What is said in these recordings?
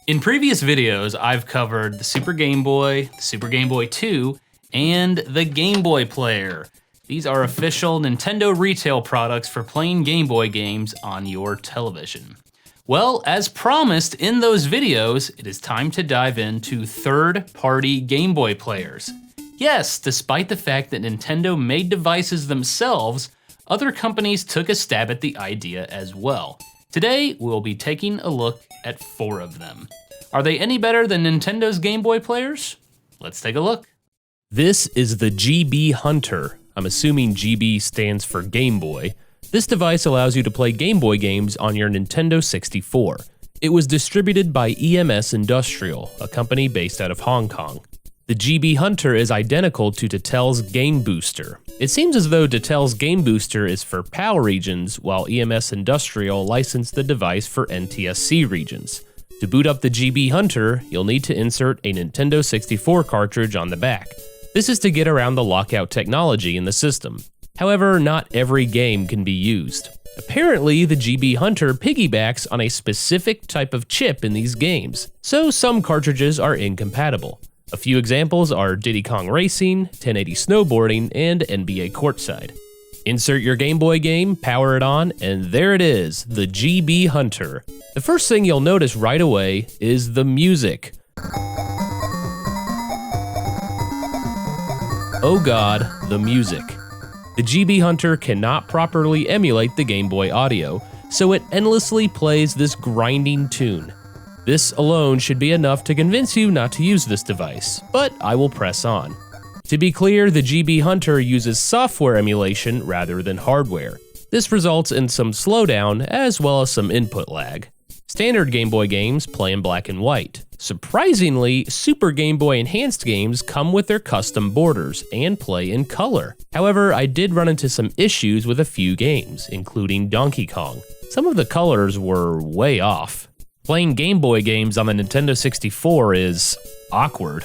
In previous videos, I've covered the Super Game Boy, the Super Game Boy 2, and the Game Boy Player. These are official Nintendo retail products for playing Game Boy games on your television. Well, as promised in those videos, it is time to dive into third-party Game Boy players. Yes, despite the fact that Nintendo made devices themselves, other companies took a stab at the idea as well. Today, we'll be taking a look at 4 of them. Are they any better than Nintendo's Game Boy players? Let's take a look. This is the GB Hunter. I'm assuming GB stands for Game Boy. This device allows you to play Game Boy games on your Nintendo 64. It was distributed by EMS Industrial, a company based out of Hong Kong. The GB Hunter is identical to Tatel's Game Booster. It seems as though Tatel's Game Booster is for PAL regions, while EMS Industrial licensed the device for NTSC regions. To boot up the GB Hunter, you'll need to insert a Nintendo 64 cartridge on the back. This is to get around the lockout technology in the system. However, not every game can be used. Apparently, the GB Hunter piggybacks on a specific type of chip in these games, so some cartridges are incompatible. A few examples are Diddy Kong Racing, 1080 Snowboarding, and NBA Courtside. Insert your Game Boy game, power it on, and there it is, the GB Hunter. The first thing you'll notice right away is the music. Oh god, the music. The GB Hunter cannot properly emulate the Game Boy audio, so it endlessly plays this grinding tune. This alone should be enough to convince you not to use this device, but I will press on. To be clear, the GB Hunter uses software emulation rather than hardware. This results in some slowdown as well as some input lag. Standard Game Boy games play in black and white. Surprisingly, Super Game Boy Enhanced games come with their custom borders and play in color. However, I did run into some issues with a few games, including Donkey Kong. Some of the colors were way off. Playing Game Boy games on the Nintendo 64 is awkward.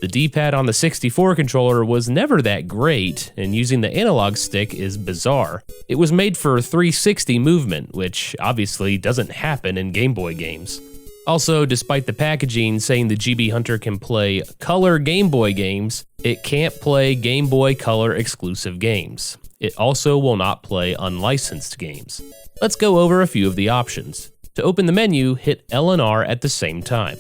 The D-pad on the 64 controller was never that great, and using the analog stick is bizarre. It was made for 360 movement, which obviously doesn't happen in Game Boy games. Also, despite the packaging saying the GB Hunter can play color Game Boy games, it can't play Game Boy Color exclusive games. It also will not play unlicensed games. Let's go over a few of the options. To open the menu, hit L and R at the same time.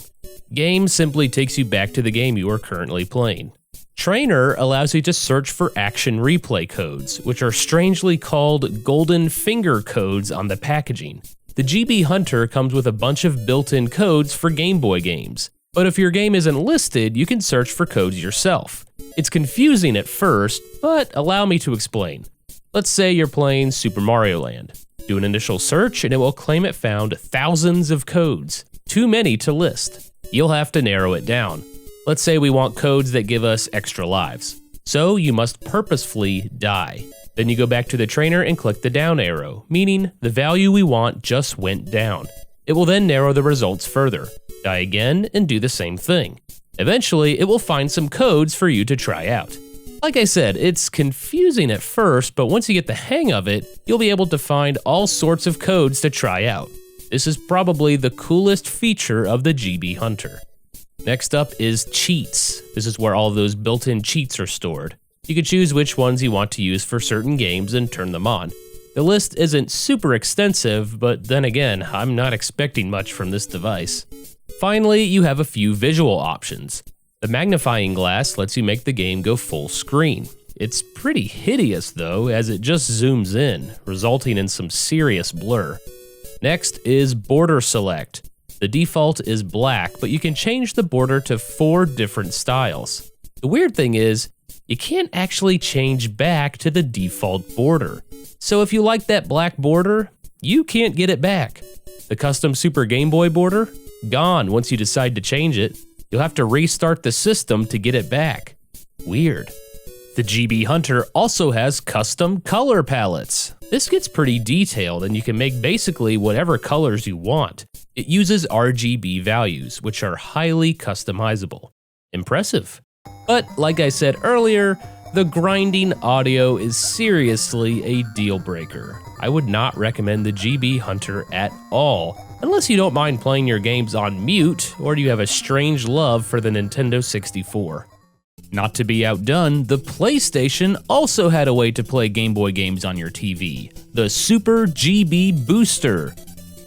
Game simply takes you back to the game you are currently playing. Trainer allows you to search for action replay codes, which are strangely called golden finger codes on the packaging. The GB Hunter comes with a bunch of built-in codes for Game Boy games, but if your game isn't listed, you can search for codes yourself. It's confusing at first, but allow me to explain. Let's say you're playing Super Mario Land. Do an initial search and it will claim it found thousands of codes, too many to list. You'll have to narrow it down. Let's say we want codes that give us extra lives. So you must purposefully die. Then you go back to the trainer and click the down arrow, meaning the value we want just went down. It will then narrow the results further. Die again and do the same thing. Eventually, it will find some codes for you to try out. Like I said, it's confusing at first, but once you get the hang of it, you'll be able to find all sorts of codes to try out. This is probably the coolest feature of the GB Hunter. Next up is cheats. This is where all those built-in cheats are stored. You can choose which ones you want to use for certain games and turn them on. The list isn't super extensive, but then again, I'm not expecting much from this device. Finally, you have a few visual options. The magnifying glass lets you make the game go full screen. It's pretty hideous though, as it just zooms in, resulting in some serious blur. Next is border select. The default is black, but you can change the border to 4 different styles. The weird thing is, you can't actually change back to the default border. So if you like that black border, you can't get it back. The custom Super Game Boy border? Gone once you decide to change it. You'll have to restart the system to get it back. Weird. The GB Hunter also has custom color palettes. This gets pretty detailed and you can make basically whatever colors you want. It uses RGB values, which are highly customizable. Impressive. But like I said earlier, the grinding audio is seriously a deal breaker. I would not recommend the GB Hunter at all. unless you don't mind playing your games on mute or you have a strange love for the Nintendo 64. Not to be outdone, the PlayStation also had a way to play Game Boy games on your TV, the Super GB Booster.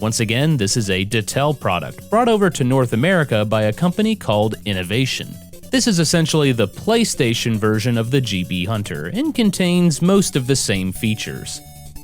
Once again, this is a Detail product brought over to North America by a company called Innovation. This is essentially the PlayStation version of the GB Hunter and contains most of the same features.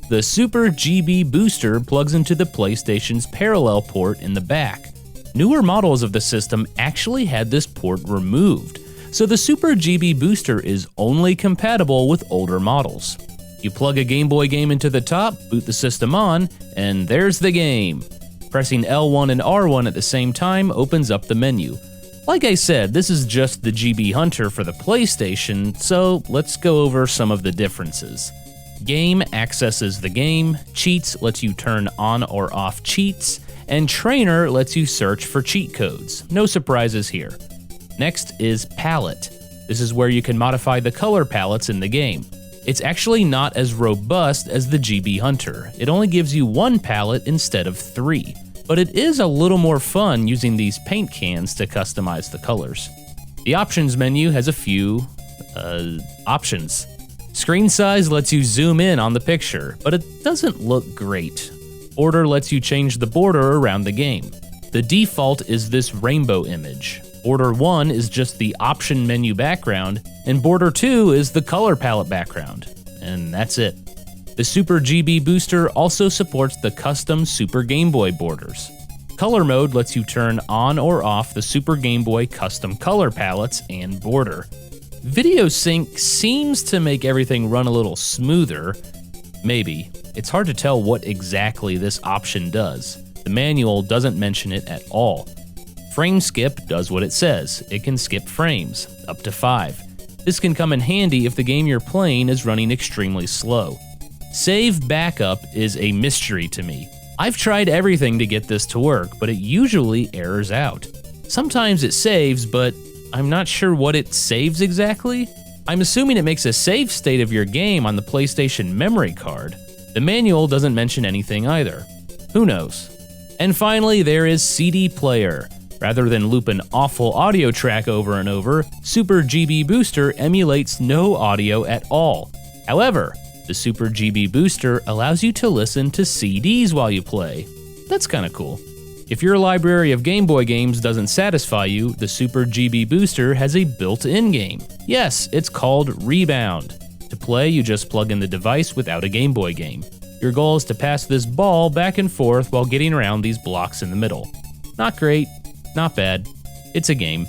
The Super GB Booster plugs into the PlayStation's parallel port in the back. Newer models of the system actually had this port removed, so the Super GB Booster is only compatible with older models. You plug a Game Boy game into the top, boot the system on, and there's the game. Pressing L1 and R1 at the same time opens up the menu. Like I said, this is just the GB Hunter for the PlayStation, so let's go over some of the differences. Game accesses the game, Cheats lets you turn on or off cheats, and Trainer lets you search for cheat codes. No surprises here. Next is Palette. This is where you can modify the color palettes in the game. It's actually not as robust as the GB Hunter. It only gives you one palette instead of 3. But it is a little more fun using these paint cans to customize the colors. The options menu has a few options. Screen size lets you zoom in on the picture, but it doesn't look great. Border lets you change the border around the game. The default is this rainbow image. Border 1 is just the option menu background, and Border 2 is the color palette background. And that's it. The Super GB Booster also supports the custom Super Game Boy borders. Color mode lets you turn on or off the Super Game Boy custom color palettes and border. Video sync seems to make everything run a little smoother. Maybe. It's hard to tell what exactly this option does. The manual doesn't mention it at all. Frame skip does what it says. It can skip frames, up to 5. This can come in handy if the game you're playing is running extremely slow. Save backup is a mystery to me. I've tried everything to get this to work, but it usually errors out. Sometimes it saves, but I'm not sure what it saves exactly. I'm assuming it makes a save state of your game on the PlayStation memory card. The manual doesn't mention anything either. Who knows? And finally, there is CD player. Rather than loop an awful audio track over and over, Super GB Booster emulates no audio at all. However, the Super GB Booster allows you to listen to CDs while you play. That's kinda cool. If your library of Game Boy games doesn't satisfy you, the Super GB Booster has a built-in game. Yes, it's called Rebound. To play, you just plug in the device without a Game Boy game. Your goal is to pass this ball back and forth while getting around these blocks in the middle. Not great. Not bad. It's a game.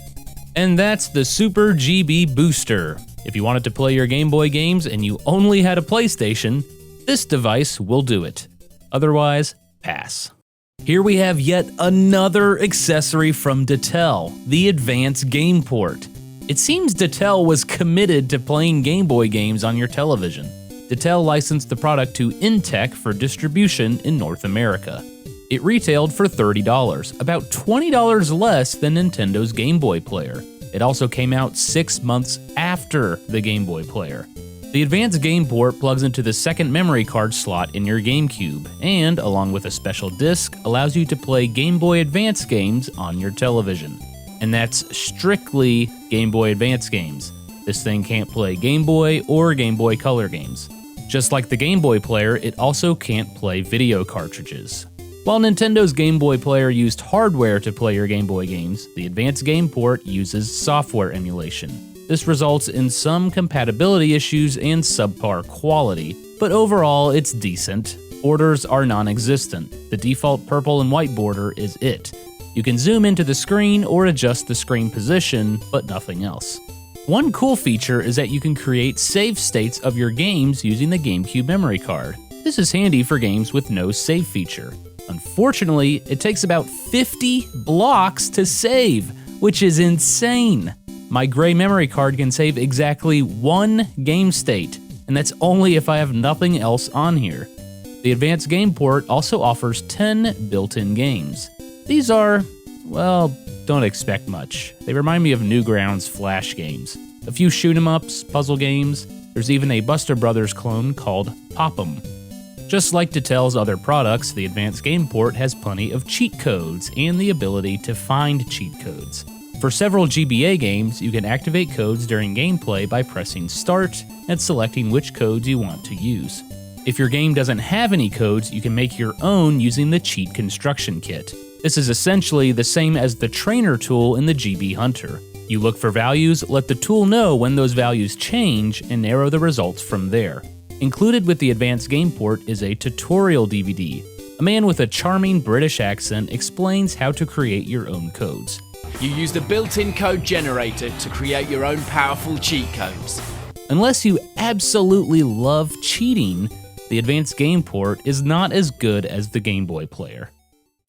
And that's the Super GB Booster. If you wanted to play your Game Boy games and you only had a PlayStation, this device will do it. Otherwise, pass. Here we have yet another accessory from Detail, the Advanced Game Port. It seems Detail was committed to playing Game Boy games on your television. Detail licensed the product to Intech for distribution in North America. It retailed for $30, about $20 less than Nintendo's Game Boy player. It also came out 6 months after the Game Boy player. The Advanced Game Port plugs into the second memory card slot in your GameCube, and, along with a special disc, allows you to play Game Boy Advance games on your television. And that's strictly Game Boy Advance games. This thing can't play Game Boy or Game Boy Color games. Just like the Game Boy player, it also can't play video cartridges. While Nintendo's Game Boy player used hardware to play your Game Boy games, the Advanced Game Port uses software emulation. This results in some compatibility issues and subpar quality, but overall it's decent. Borders are non-existent. The default purple and white border is it. You can zoom into the screen or adjust the screen position, but nothing else. One cool feature is that you can create save states of your games using the GameCube memory card. This is handy for games with no save feature. Unfortunately, it takes about 50 blocks to save, which is insane. My gray memory card can save exactly one game state, and that's only if I have nothing else on here. The Advanced Game Port also offers 10 built-in games. These are, well, don't expect much. They remind me of Newgrounds Flash games. A few shoot-'em-ups, puzzle games. There's even a Buster Brothers clone called Pop 'em. Just like Tell's other products, the Advanced Game Port has plenty of cheat codes and the ability to find cheat codes. For several GBA games, you can activate codes during gameplay by pressing Start and selecting which codes you want to use. If your game doesn't have any codes, you can make your own using the Cheat Construction Kit. This is essentially the same as the Trainer tool in the GB Hunter. You look for values, let the tool know when those values change, and narrow the results from there. Included with the Advanced Game Port is a tutorial DVD. A man with a charming British accent explains how to create your own codes. You use the built-in code generator to create your own powerful cheat codes. Unless you absolutely love cheating, the Advanced Game Port is not as good as the Game Boy player.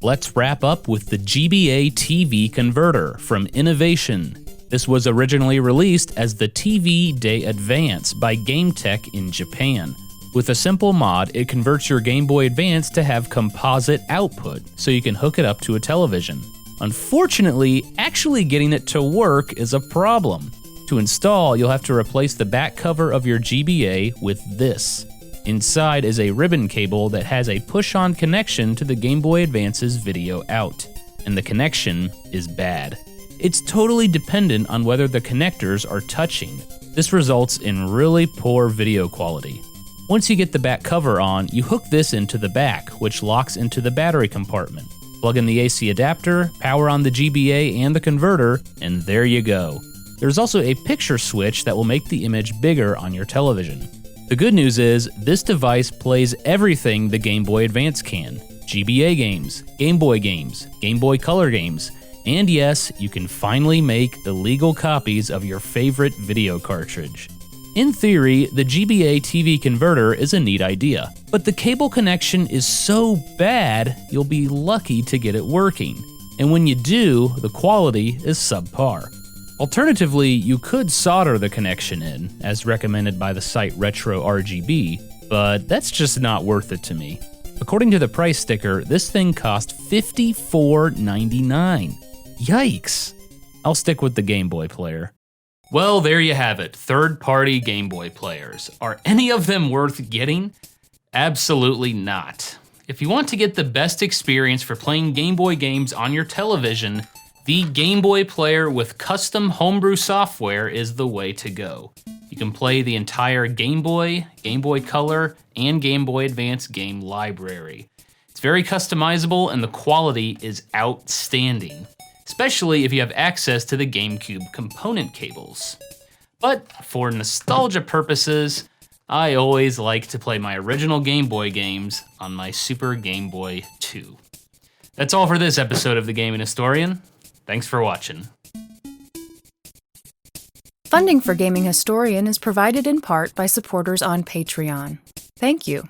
Let's wrap up with the GBA TV Converter from Innovation. This was originally released as the TV Day Advance by GameTech in Japan. With a simple mod, it converts your Game Boy Advance to have composite output, so you can hook it up to a television. Unfortunately, actually getting it to work is a problem. To install, you'll have to replace the back cover of your GBA with this. Inside is a ribbon cable that has a push-on connection to the Game Boy Advance's video out, and the connection is bad. It's totally dependent on whether the connectors are touching. This results in really poor video quality. Once you get the back cover on, you hook this into the back, which locks into the battery compartment. Plug in the AC adapter, power on the GBA and the converter, and there you go. There's also a picture switch that will make the image bigger on your television. The good news is, this device plays everything the Game Boy Advance can. GBA games, Game Boy Color games, and yes, you can finally make illegal copies of your favorite video cartridge. In theory, the GBA TV Converter is a neat idea, but the cable connection is so bad, you'll be lucky to get it working. And when you do, the quality is subpar. Alternatively, you could solder the connection in, as recommended by the site Retro RGB, but that's just not worth it to me. According to the price sticker, this thing cost $54.99. Yikes! I'll stick with the Game Boy player. Well, there you have it, third-party Game Boy players. Are any of them worth getting? Absolutely not. If you want to get the best experience for playing Game Boy games on your television, the Game Boy player with custom homebrew software is the way to go. You can play the entire Game Boy Color, and Game Boy Advance game library. It's very customizable and the quality is outstanding, especially if you have access to the GameCube component cables. But for nostalgia purposes, I always like to play my original Game Boy games on my Super Game Boy 2. That's all for this episode of The Gaming Historian. Thanks for watching. Funding for Gaming Historian is provided in part by supporters on Patreon. Thank you.